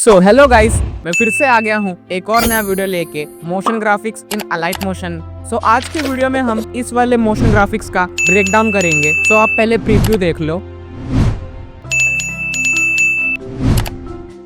Hello guys, मैं फिर से आ गया हूँ एक और नया वीडियो लेके मोशन ग्राफिक्स इन अलाइट मोशन। आज के वीडियो में हम इस वाले मोशन ग्राफिक्स का ब्रेक डाउन करेंगे। आप पहले प्रीव्यू देख लो।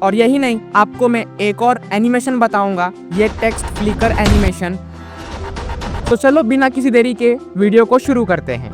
और यही नहीं, आपको मैं एक और एनिमेशन बताऊंगा, ये टेक्स्ट फ्लिकर एनिमेशन। चलो बिना किसी देरी के वीडियो को शुरू करते हैं।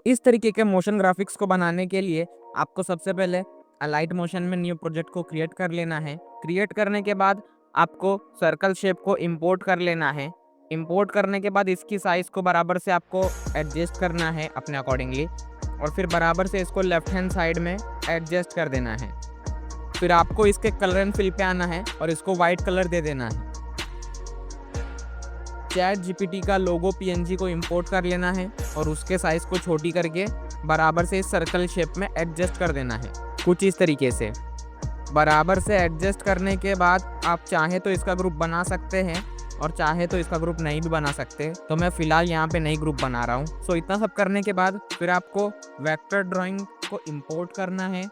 इस तरीके के मोशन ग्राफिक्स को बनाने के लिए आपको सबसे पहले अलाइट मोशन में न्यू प्रोजेक्ट को क्रिएट कर लेना है। क्रिएट करने के बाद आपको सर्कल शेप को इंपोर्ट कर लेना है। इंपोर्ट करने के बाद इसकी साइज को बराबर से आपको एडजस्ट करना है अपने अकॉर्डिंगली, और फिर बराबर से इसको लेफ्ट हैंड साइड में एडजस्ट कर देना है। फिर आपको इसके कलर एंड फिल पे आना है और इसको वाइट कलर दे देना है। चैट जीपीटी का लोगो पीएनजी को इंपोर्ट कर लेना है और उसके साइज को छोटी करके बराबर से इस सर्कल शेप में एडजस्ट कर देना है, कुछ इस तरीके से। बराबर से एडजस्ट करने के बाद आप चाहे तो इसका ग्रुप बना सकते हैं और चाहे तो इसका ग्रुप नहीं भी बना सकते। तो मैं फिलहाल यहाँ पे नई ग्रुप बना रहा हूँ। इतना सब करने के बाद फिर आपको वेक्टर ड्राइंग को इंपोर्ट करना है।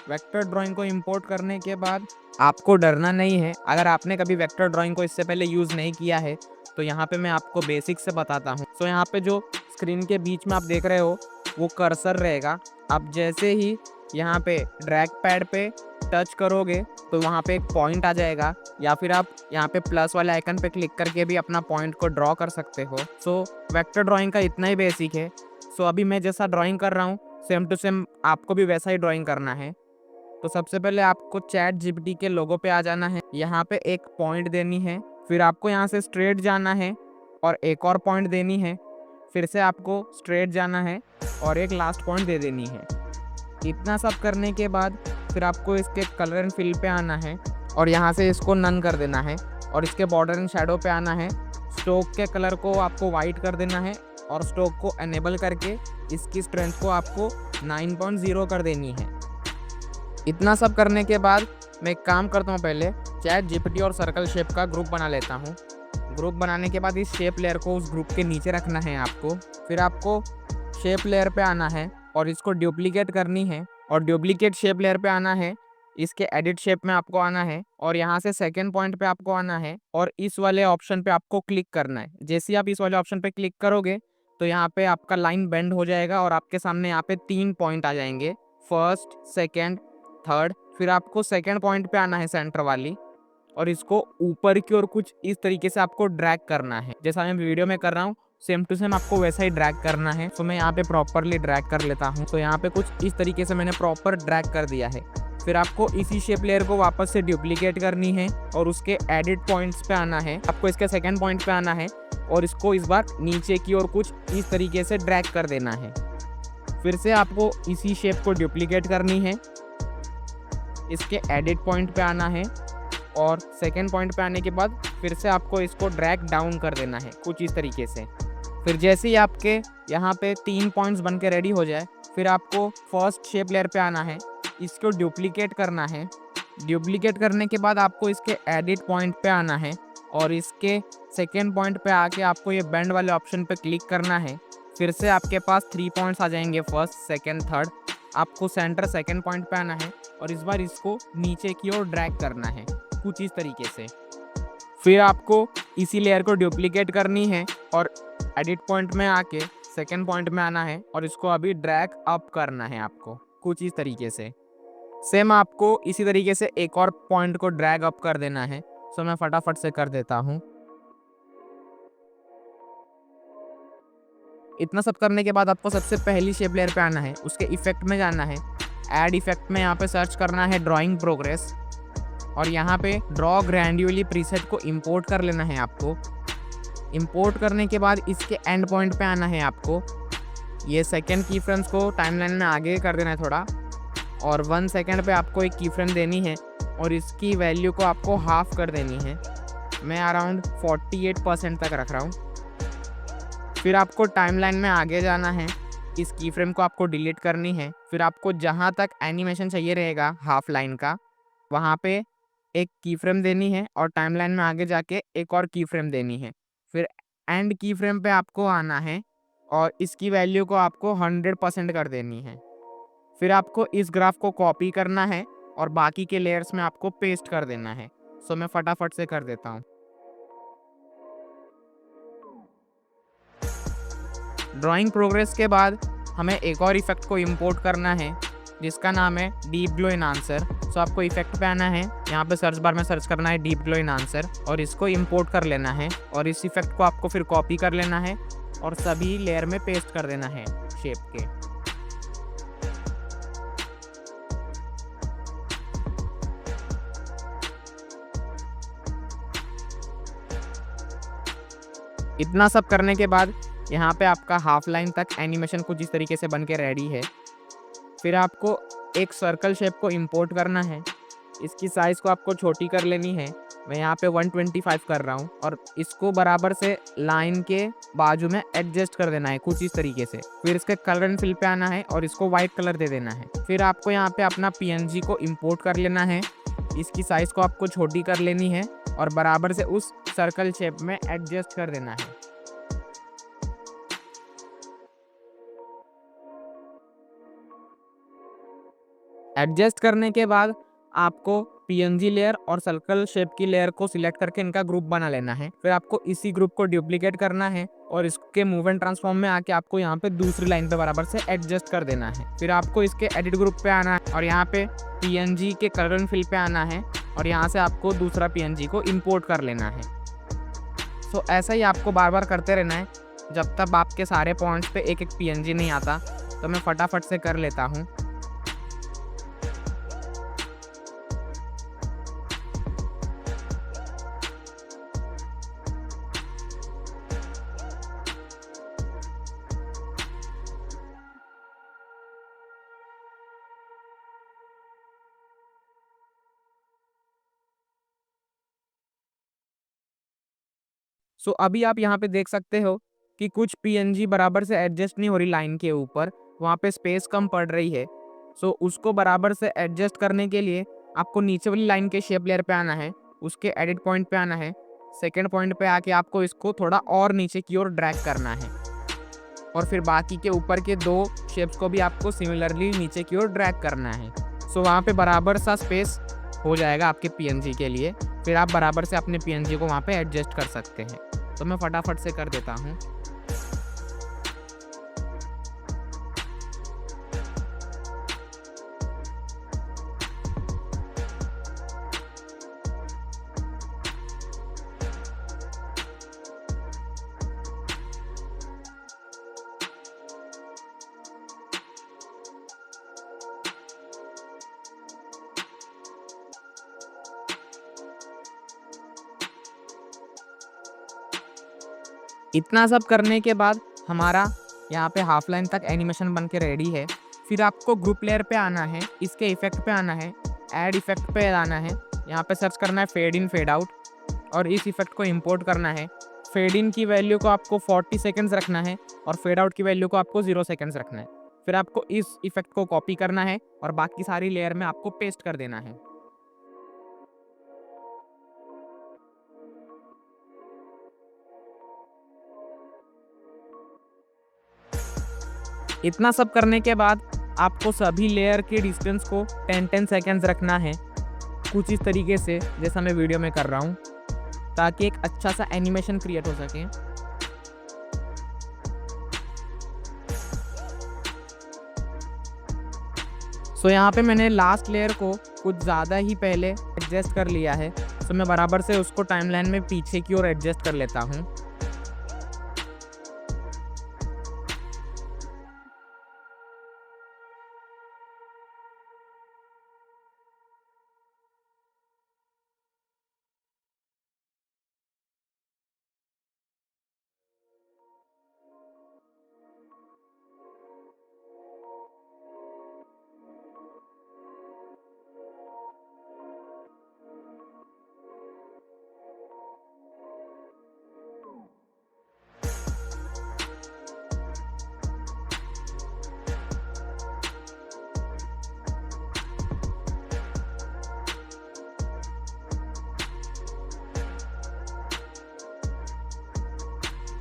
वेक्टर ड्राइंग को इंपोर्ट करने के बाद आपको डरना नहीं है। अगर आपने कभी वेक्टर ड्राइंग को इससे पहले यूज़ नहीं किया है तो यहाँ पे मैं आपको बेसिक से बताता हूँ। यहाँ पे जो स्क्रीन के बीच में आप देख रहे हो वो कर्सर रहेगा। आप जैसे ही यहाँ पे ड्रैग पैड पे टच करोगे तो वहाँ पे एक पॉइंट आ जाएगा, या फिर आप यहाँ पे प्लस वाले आइकन पे क्लिक करके भी अपना पॉइंट को ड्रॉ कर सकते हो। वेक्टर ड्राइंग का इतना ही बेसिक है। अभी मैं जैसा ड्राइंग कर रहा हूँ सेम टू सेम आपको भी वैसा ही ड्राइंग करना है। सबसे पहले आपको चैट जीपीटी के लोगो पे आ जाना है। यहाँ पे एक पॉइंट देनी है, फिर आपको यहाँ से स्ट्रेट जाना है और एक और पॉइंट देनी है। फिर से आपको स्ट्रेट जाना है और एक लास्ट पॉइंट दे देनी है। इतना सब करने के बाद फिर आपको इसके कलर एंड फिल पे आना है और यहाँ से इसको नन कर देना है और इसके बॉर्डर एंड शैडो पे आना है। स्ट्रोक के कलर को आपको वाइट कर देना है और स्ट्रोक को एनेबल करके इसकी स्ट्रेंथ को आपको 9.0 कर देनी है। इतना सब करने के बाद मैं एक काम करता हूँ, पहले चैट जीपीटी और सर्कल शेप का ग्रुप बना लेता हूँ। ग्रुप बनाने के बाद इस शेप लेयर को उस ग्रुप के नीचे रखना है आपको। फिर आपको शेप लेयर पे आना है और इसको डुप्लीकेट करनी है और डुप्लीकेट शेप लेयर पे आना है। इसके एडिट शेप में आपको आना है और यहाँ से सेकंड पॉइंट पे आपको आना है और इस वाले ऑप्शन पे आपको क्लिक करना है। जैसे ही आप इस वाले ऑप्शन पे क्लिक करोगे तो यहाँ पे आपका लाइन बेंड हो जाएगा और आपके सामने यहाँ पे 3 पॉइंट आ जाएंगे, फर्स्ट, सेकेंड, थर्ड। फिर आपको सेकेंड पॉइंट पे आना है सेंटर वाली और इसको ऊपर की ओर कुछ इस तरीके से आपको ड्रैग करना है। जैसा मैं वीडियो में कर रहा हूँ सेम टू सेम आपको वैसा ही ड्रैग करना है। मैं यहाँ पे प्रॉपरली ड्रैग कर लेता हूँ। यहाँ पे कुछ इस तरीके से मैंने प्रॉपर ड्रैग कर दिया है। फिर आपको इसी शेप लेयर को वापस से डुप्लीकेट करनी है और उसके एडिट पॉइंट्स पे आना है। आपको इसके सेकेंड पॉइंट पे आना है और इसको इस बार नीचे की ओर कुछ इस तरीके से ड्रैग कर देना है। फिर से आपको इसी शेप को डुप्लीकेट करनी है, इसके एडिट पॉइंट पे आना है और सेकेंड पॉइंट पे आने के बाद फिर से आपको इसको ड्रैग डाउन कर देना है कुछ इस तरीके से। फिर जैसे ही आपके यहाँ पे 3 पॉइंट्स बन के रेडी हो जाए फिर आपको फर्स्ट शेप लेयर पे आना है, इसको डुप्लीकेट करना है। डुप्लीकेट करने के बाद आपको इसके एडिट पॉइंट पे आना है और इसके सेकेंड पॉइंट पे आके आपको ये बेंड वाले ऑप्शन पे क्लिक करना है। फिर से आपके पास 3 पॉइंट्स आ जाएंगे, फर्स्ट, सेकेंड, थर्ड। आपको सेंटर सेकेंड पॉइंट पे आना है और इस बार इसको नीचे की ओर ड्रैग करना है कुछ इस तरीके से। फिर आपको इसी लेयर को डुप्लीकेट करनी है और एडिट पॉइंट में आके सेकेंड पॉइंट में आना है और इसको अभी ड्रैग अप करना है आपको कुछ इस तरीके से। सेम आपको इसी तरीके से एक और पॉइंट को ड्रैग अप कर देना है। मैं फटाफट से कर देता हूँ। इतना सब करने के बाद आपको सबसे पहली शेप लेयर पे आना है, उसके इफेक्ट में जाना है। ऐड इफेक्ट में यहाँ पे सर्च करना है ड्राइंग प्रोग्रेस और यहाँ पे ड्रॉ ग्रैंड्यूली प्रीसेट को इंपोर्ट कर लेना है आपको। इंपोर्ट करने के बाद इसके एंड पॉइंट पे आना है आपको। ये सेकेंड की फ्रेम्स को टाइमलाइन में आगे कर देना है थोड़ा और 1 सेकेंड पे आपको एक की फ्रेम देनी है और इसकी वैल्यू को आपको हाफ कर देनी है। मैं अराउंड 48% तक रख रहा हूँ। फिर आपको टाइमलाइन में आगे जाना है, इस की फ्रेम को आपको डिलीट करनी है। फिर आपको जहाँ तक एनिमेशन चाहिए रहेगा हाफ लाइन का वहाँ पे एक की फ्रेम देनी है और टाइमलाइन में आगे जाके एक और की फ्रेम देनी है। फिर एंड की फ्रेम पे आपको आना है और इसकी वैल्यू को आपको 100% कर देनी है। फिर आपको इस ग्राफ को कॉपी करना है और बाकी के लेयर्स में आपको पेस्ट कर देना है। सो मैं फटाफट से कर देता हूँ। ड्राइंग प्रोग्रेस के बाद हमें एक और इफेक्ट को इंपोर्ट करना है जिसका नाम है डीप ग्लो एनहांसर। सो आपको इफेक्ट पे आना है, यहाँ पे सर्च बार में सर्च करना है डीप ग्लो एनहांसर और इसको इंपोर्ट कर लेना है और इस इफेक्ट को आपको फिर कॉपी कर लेना है और सभी लेयर में पेस्ट कर देना है शेप के। इतना सब करने के बाद यहाँ पे आपका हाफ लाइन तक एनिमेशन कुछ इस तरीके से बन के रेडी है। फिर आपको एक सर्कल शेप को इंपोर्ट करना है। इसकी साइज़ को आपको छोटी कर लेनी है। मैं यहाँ पे 125 कर रहा हूँ और इसको बराबर से लाइन के बाजू में एडजस्ट कर देना है कुछ इस तरीके से। फिर इसके कलर एंड फिल पे आना है और इसको वाइट कलर दे देना है। फिर आपको यहाँ पे अपना PNG को इंपोर्ट कर लेना है। इसकी साइज़ को आपको छोटी कर लेनी है और बराबर से उस सर्कल शेप में एडजस्ट कर देना है। एडजस्ट करने के बाद आपको PNG लेयर और सर्कल शेप की लेयर को सिलेक्ट करके इनका ग्रुप बना लेना है। फिर आपको इसी ग्रुप को डुप्लीकेट करना है और इसके मूव एंड ट्रांसफॉर्म में आके आपको यहाँ पे दूसरी लाइन पे बराबर से एडजस्ट कर देना है। फिर आपको इसके एडिट ग्रुप पे आना है और यहाँ पे PNG के कलर एंड फिल पे आना है और यहाँ से आपको दूसरा PNG को इम्पोर्ट कर लेना है। सो ऐसा ही आपको बार बार करते रहना है जब तक आपके सारे पॉइंट्स पे एक एक PNG नहीं आता। तो मैं फटाफट से कर लेता हूँ। सो अभी आप यहाँ पे देख सकते हो कि कुछ PNG बराबर से एडजस्ट नहीं हो रही लाइन के ऊपर, वहाँ पे स्पेस कम पड़ रही है। सो उसको बराबर से एडजस्ट करने के लिए आपको नीचे वाली लाइन के शेप लेयर पे आना है, उसके एडिट पॉइंट पे आना है, सेकेंड पॉइंट पे आके आपको इसको थोड़ा और नीचे की ओर ड्रैग करना है और फिर बाकी के ऊपर के दो शेप्स को भी आपको सिमिलरली नीचे की ओर ड्रैग करना है। सो वहाँ पे बराबर सा स्पेस हो जाएगा आपके PNG के लिए। फिर आप बराबर से अपने PNG को वहाँ पे एडजस्ट कर सकते हैं। तो मैं फटाफट से कर देता हूँ। इतना सब करने के बाद हमारा यहाँ पे हाफ लाइन तक एनिमेशन बन के रेडी है। फिर आपको ग्रुप लेयर पे आना है, इसके इफेक्ट पे आना है, ऐड इफेक्ट पे आना है, यहाँ पे सर्च करना है फेड इन फेड आउट और इस इफेक्ट को इंपोर्ट करना है। फेड इन की वैल्यू को आपको 40 सेकेंड्स रखना है और फेड आउट की वैल्यू को आपको 0 सेकेंड्स रखना है। फिर आपको इस इफेक्ट को कॉपी करना है और बाकी सारी लेयर में आपको पेस्ट कर देना है। इतना सब करने के बाद आपको सभी लेयर के डिस्टेंस को 10-10 सेकेंड्स रखना है कुछ इस तरीके से जैसा मैं वीडियो में कर रहा हूँ, ताकि एक अच्छा सा एनिमेशन क्रिएट हो सके। सो यहाँ पे मैंने लास्ट लेयर को कुछ ज़्यादा ही पहले एडजस्ट कर लिया है। सो मैं बराबर से उसको टाइमलाइन में पीछे की ओर एडजस्ट कर लेता हूँ।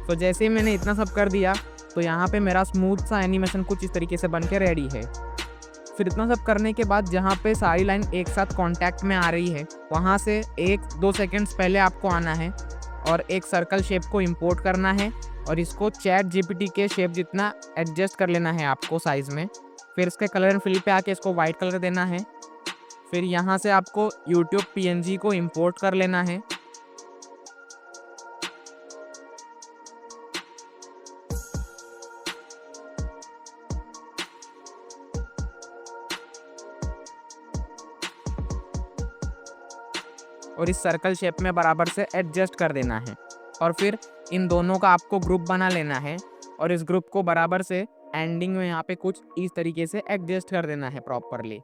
तो जैसे ही मैंने इतना सब कर दिया तो यहाँ पे मेरा स्मूथ सा एनिमेशन कुछ इस तरीके से बन के रेडी है। फिर इतना सब करने के बाद जहाँ पे सारी लाइन एक साथ कांटेक्ट में आ रही है, वहाँ से 1-2 सेकंड्स पहले आपको आना है और एक सर्कल शेप को इंपोर्ट करना है और इसको चैट जीपीटी के शेप जितना एडजस्ट कर लेना है आपको साइज़ में। फिर इसके कलर एंड फिल पे आके इसको वाइट कलर देना है। फिर यहाँ से आपको यूट्यूब पीएनजी को इंपोर्ट कर लेना है। और इस सर्कल शेप में बराबर से एडजस्ट कर देना है और फिर इन दोनों का आपको ग्रुप बना लेना है और इस ग्रुप को बराबर से एंडिंग में यहाँ पे कुछ इस तरीके से एडजस्ट कर देना है प्रॉपरली।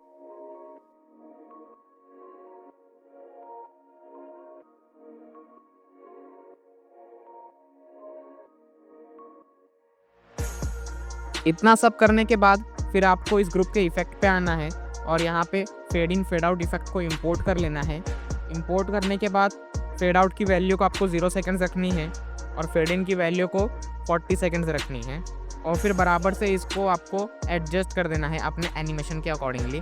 इतना सब करने के बाद फिर आपको इस ग्रुप के इफेक्ट पे आना है और यहाँ पे fade in fade out effect को इंपोर्ट कर लेना है। इंपोर्ट करने के बाद फेड आउट की वैल्यू को आपको 0 सेकंड्स रखनी है और फेड इन की वैल्यू को 40 सेकंड्स रखनी है और फिर बराबर से इसको आपको एडजस्ट कर देना है अपने एनिमेशन के अकॉर्डिंगली।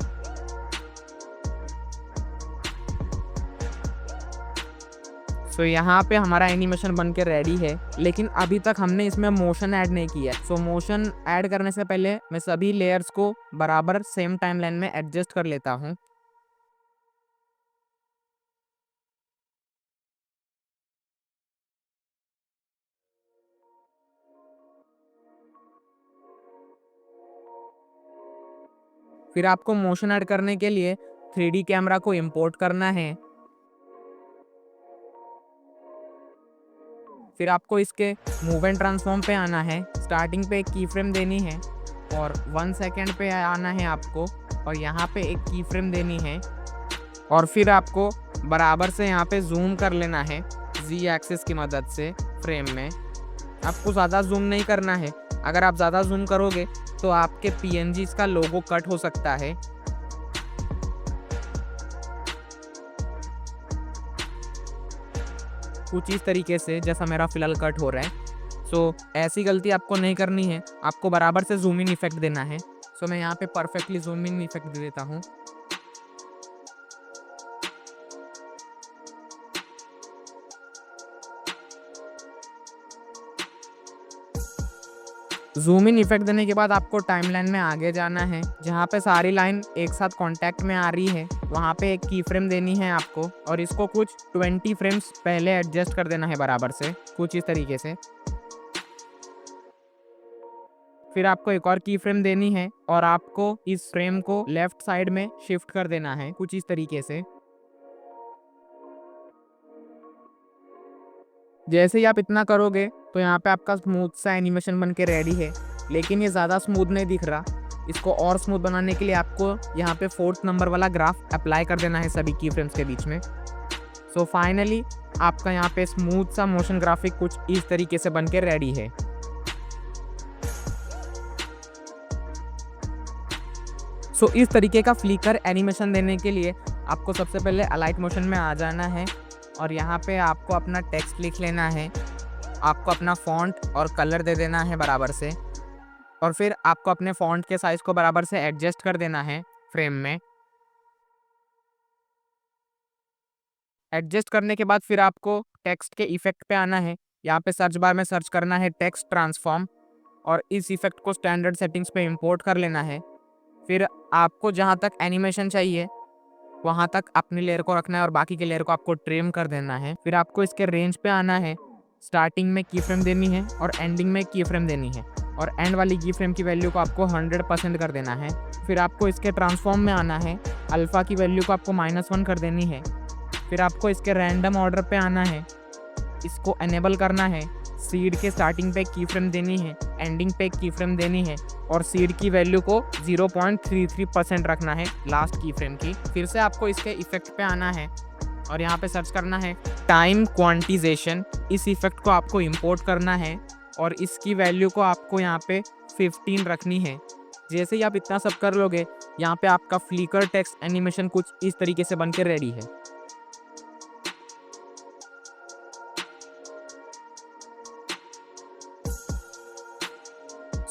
सो यहाँ पे हमारा एनिमेशन बन के रेडी है, लेकिन अभी तक हमने इसमें मोशन ऐड नहीं किया। सो मोशन ऐड करने से पहले मैं सभी लेयर्स को बराबर सेम टाइमलाइन में एडजस्ट कर लेता हूँ। फिर आपको मोशन ऐड करने के लिए 3D कैमरा को इंपोर्ट करना है। फिर आपको इसके मूव एंड ट्रांसफॉर्म पे आना है। स्टार्टिंग पे एक की फ्रेम देनी है और 1 सेकेंड पे आना है आपको और यहाँ पे एक की फ्रेम देनी है और फिर आपको बराबर से यहाँ पे जूम कर लेना है जी एक्सिस की मदद से फ्रेम में। आपको ज़्यादा जूम नहीं करना है, अगर आप ज़्यादा जूम करोगे तो आपके पीएनजी का लोगो कट हो सकता है। कुछ इस तरीके से जैसा मेरा फिलहाल कट हो रहा है। सो ऐसी गलती आपको नहीं करनी है, आपको बराबर से जूम इन इफेक्ट देना है। सो मैं यहाँ पे परफेक्टली जूम इन इफेक्ट दे देता हूँ। जूम इन इफेक्ट देने के बाद आपको टाइमलाइन में आगे जाना है, जहाँ पे सारी लाइन एक साथ कांटेक्ट में आ रही है वहाँ पे एक की फ्रेम देनी है आपको और इसको कुछ 20 फ्रेम्स पहले एडजस्ट कर देना है बराबर से, कुछ इस तरीके से। फिर आपको एक और की फ्रेम देनी है और आपको इस फ्रेम को लेफ्ट साइड में शिफ्ट कर देना है कुछ इस तरीके से। जैसे ही आप इतना करोगे तो यहाँ पे आपका स्मूथ सा एनिमेशन बन के रेडी है, लेकिन ये ज़्यादा स्मूथ नहीं दिख रहा। इसको और स्मूथ बनाने के लिए आपको यहाँ पे 4th नंबर वाला ग्राफ अप्लाई कर देना है सभी की फ्रेम्स के बीच में। सो फाइनली आपका यहाँ पे स्मूथ सा मोशन ग्राफिक कुछ इस तरीके से बन के रेडी है। सो इस तरीके का फ्लिकर एनिमेशन देने के लिए आपको सबसे पहले अलाइट मोशन में आ जाना है और यहाँ पे आपको अपना टेक्स्ट लिख लेना है, आपको अपना फॉन्ट और कलर दे देना है बराबर से और फिर आपको अपने फॉन्ट के साइज को बराबर से एडजस्ट कर देना है फ्रेम में। एडजस्ट करने के बाद फिर आपको टेक्स्ट के इफेक्ट पे आना है। यहाँ पे सर्च बार में सर्च करना है टेक्स्ट ट्रांसफॉर्म और इस इफेक्ट को स्टैंडर्ड सेटिंग्स पे इंपोर्ट कर लेना है। फिर आपको जहाँ तक एनिमेशन चाहिए वहाँ तक अपनी लेयर को रखना है और बाकी के लेयर को आपको ट्रिम कर देना है। फिर आपको इसके रेंज पे आना है, स्टार्टिंग में की फ्रेम देनी है और एंडिंग में की फ्रेम देनी है और एंड वाली की फ्रेम की वैल्यू को आपको 100% कर देना है। फिर आपको इसके ट्रांसफॉर्म में आना है, अल्फ़ा की वैल्यू को आपको -1 कर देनी है। फिर आपको इसके रैंडम ऑर्डर पे आना है, इसको एनेबल करना है। सीड के स्टार्टिंग पे की फ्रेम देनी है, एंडिंग पे की फ्रेम देनी है और सीड की वैल्यू को 0.33% रखना है लास्ट की फ्रेम की। फिर से आपको इसके इफेक्ट पे आना है और यहाँ पे सर्च करना है टाइम क्वांटिजेशन। इस इफेक्ट को आपको इंपोर्ट करना है और इसकी वैल्यू को आपको यहाँ पे 15 रखनी है। जैसे ही आप इतना सब कर लोगे, यहाँ पे आपका फ्लिकर टेक्स्ट एनिमेशन कुछ इस तरीके से बन के रेडी है।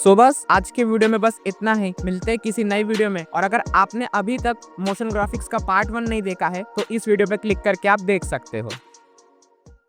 सो बस आज के वीडियो में बस इतना ही, मिलते हैं किसी नई वीडियो में। और अगर आपने अभी तक मोशन ग्राफिक्स का पार्ट 1 नहीं देखा है तो इस वीडियो पे क्लिक करके आप देख सकते हो।